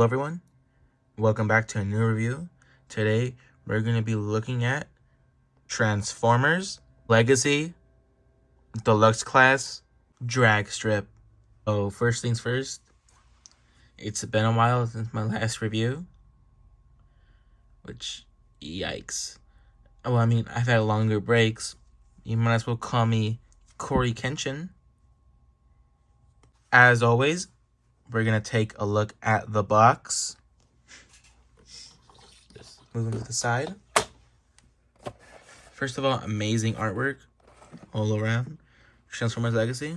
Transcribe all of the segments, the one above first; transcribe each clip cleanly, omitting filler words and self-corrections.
Hello everyone, welcome back to a new review. Today we're going to be looking at Transformers Legacy Deluxe Class Dragstrip. So first things first, it's been a while since my last review, which yikes. Well, I mean, I've had longer breaks. You might as well call me Corey Kenshin. As always, we're going to take a look at the box. Just moving to the side. First of all, amazing artwork all around. Transformers Legacy.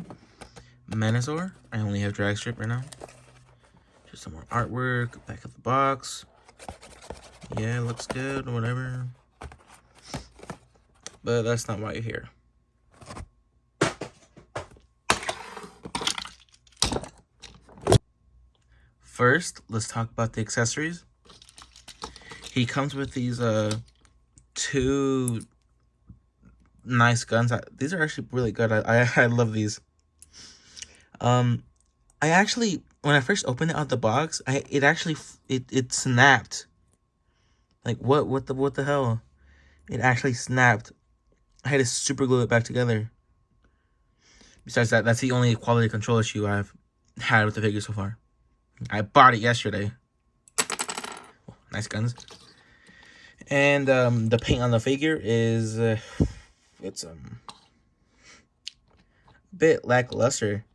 Menazor. I only have Dragstrip right now. Just some more artwork. Back of the box. Yeah, looks good, whatever. But that's not why you're here. First, let's talk about the accessories. He comes with these two nice guns. These are actually really good. I love these. I actually, when I first opened it out the box, it snapped. Like what the hell? It actually snapped. I had to super glue it back together. Besides that, that's the only quality control issue I've had with the figure so far. I bought it yesterday. Oh, nice guns. And the paint on the figure is it's a bit lackluster.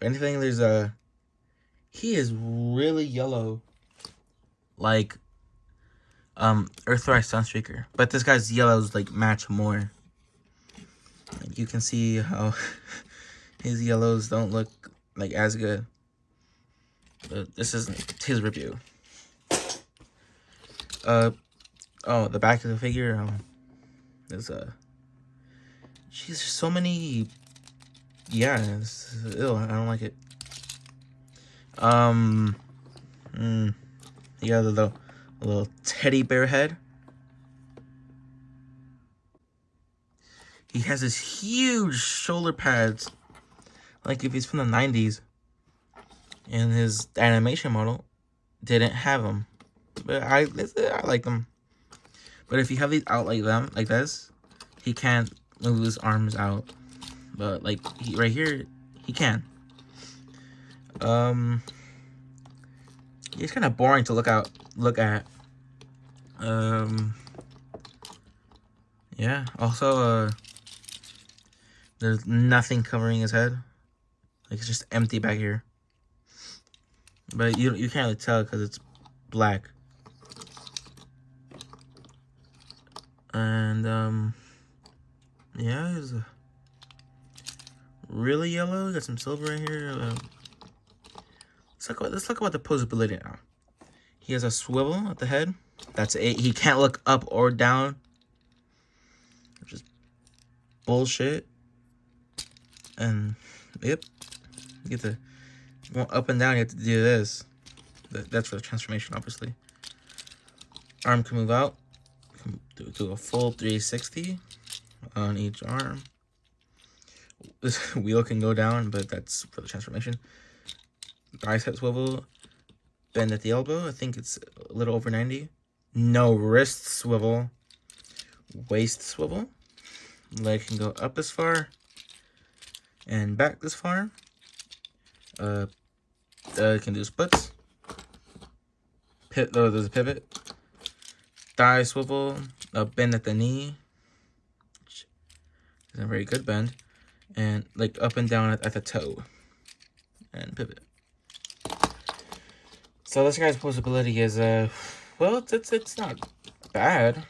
If anything, there's he is really yellow, like Earthrise Sunstreaker, but this guy's yellows like match more. Like, you can see how his yellows don't look like as good. But this isn't his review. Oh, the back of the figure. There's jeez, there's so many. Yeah, ew, I don't like it. Yeah, the little teddy bear head. He has this huge shoulder pads, like if he's from the 90s. And his animation model didn't have them, but I like them. But if you have these out like this, he can't move his arms out. But like right here, he can. It's kind of boring to look at. Yeah. Also, there's nothing covering his head. Like, it's just empty back here. But you can't really tell because it's black. And yeah, it's really yellow. Got some silver in here. Let's talk about the posability now. He has a swivel at the head. That's it. He can't look up or down. Which is bullshit. And yep, you get to go up and down. You have to do this. That's for the transformation, obviously. Arm can move out. Do a full 360 on each arm. This wheel can go down, but that's for the transformation. Bicep swivel, bend at the elbow. I think it's a little over 90. No wrist swivel. Waist swivel. Leg can go up this far and back this far. Can do splits. There's a pivot. Thigh swivel. Bend at the knee. Which is a very good bend. And like up and down at the toe. And pivot. So this guy's posability is well, it's not bad,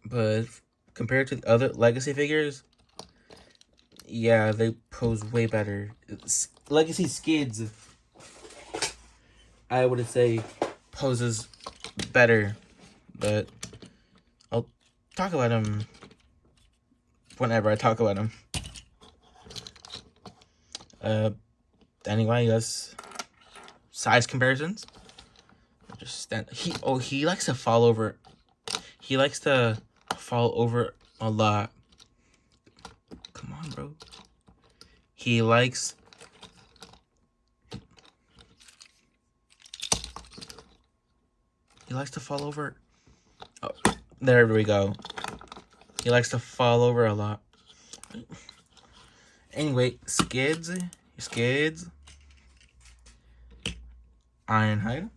but compared to the other Legacy figures, yeah, they pose way better. Legacy Skids, I would say, poses better, but I'll talk about him whenever I talk about him. Anyway, yes. Size comparisons. Just stand. He likes to fall over. He likes to fall over a lot. Come on, bro. He likes He likes to fall over. Oh, there we go. He likes to fall over a lot. Anyway, Skids. Ironhide.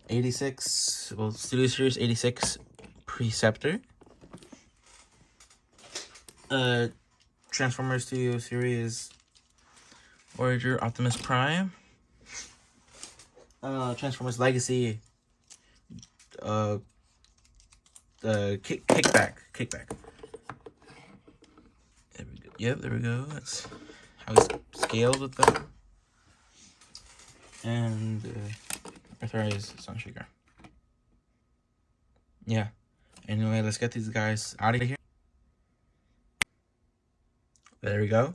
86. Well, Studio Series 86 Preceptor. Transformers Studio Series Voyager Optimus Prime. Transformers Legacy. Kickback. There we go. Yep, there we go. That's how he's scaled with them. And Earthrise Sunshaker. Yeah. Anyway, let's get these guys out of here. There we go.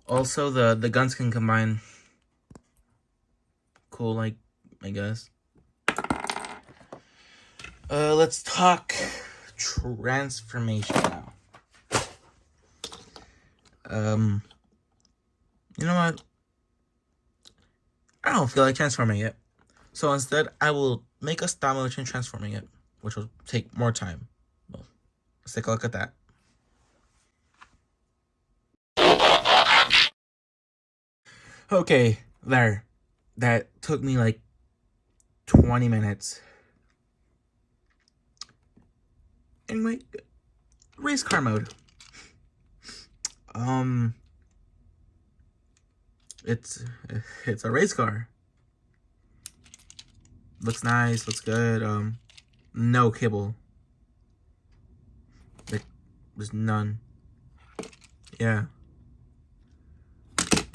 Also, the guns can combine. Cool, like, I guess. Let's talk transformation now. You know what? I don't feel like transforming it. So instead, I will make a stop motion transforming it, which will take more time. Well, let's take a look at that. Okay, there. That took me like 20 minutes. Anyway, race car mode. It's a race car. Looks nice, looks good. No kibble. There's none. Yeah.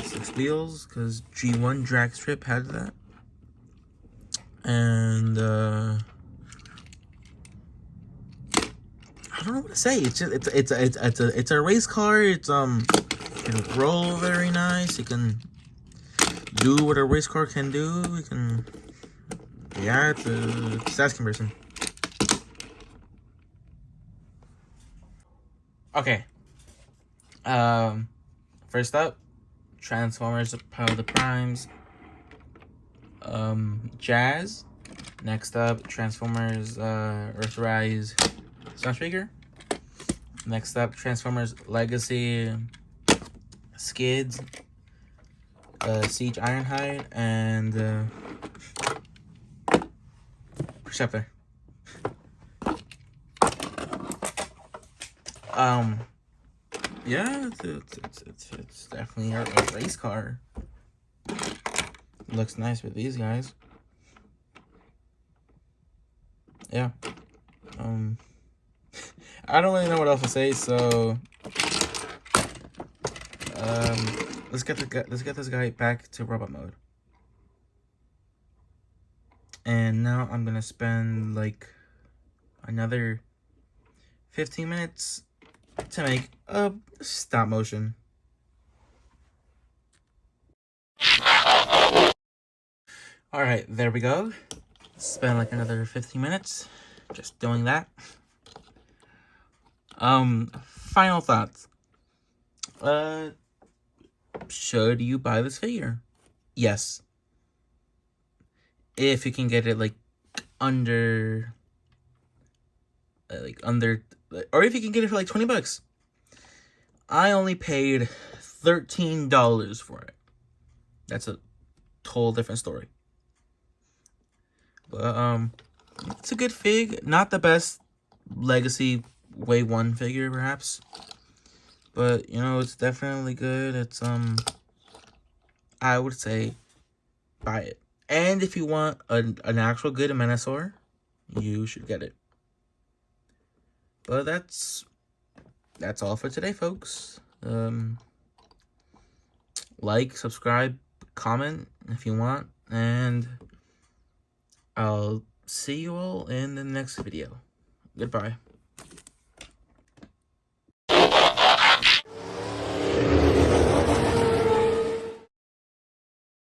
6 wheels, because G1 Dragstrip had that. And I don't know what to say. It's just it's a race car. It can roll very nice. It can do what a race car can do. It can, yeah, it's a stats conversion. Okay. First up, Transformers Power the Primes. Jazz. Next up, Transformers Earthrise Sunshaker. Next up, Transformers Legacy Skids, Siege Ironhide, and Preceptor. Yeah, it's definitely a race car. Looks nice with these guys. Yeah. I don't really know what else to say, so let's get this guy back to robot mode. And now I'm gonna spend like another 15 minutes to make a stop motion. Alright, there we go. Spend like another 15 minutes just doing that. Final thoughts. Should you buy this figure? Yes. If you can get it like under, or if you can get it for like 20 bucks. I only paid $13 for it. That's a whole different story. But it's a good fig. Not the best Legacy Wave 1 figure, perhaps. But, you know, it's definitely good. It's, I would say buy it. And if you want an actual good Menasor, you should get it. But that's all for today, folks. Like, subscribe, comment if you want. And I'll see you all in the next video. Goodbye.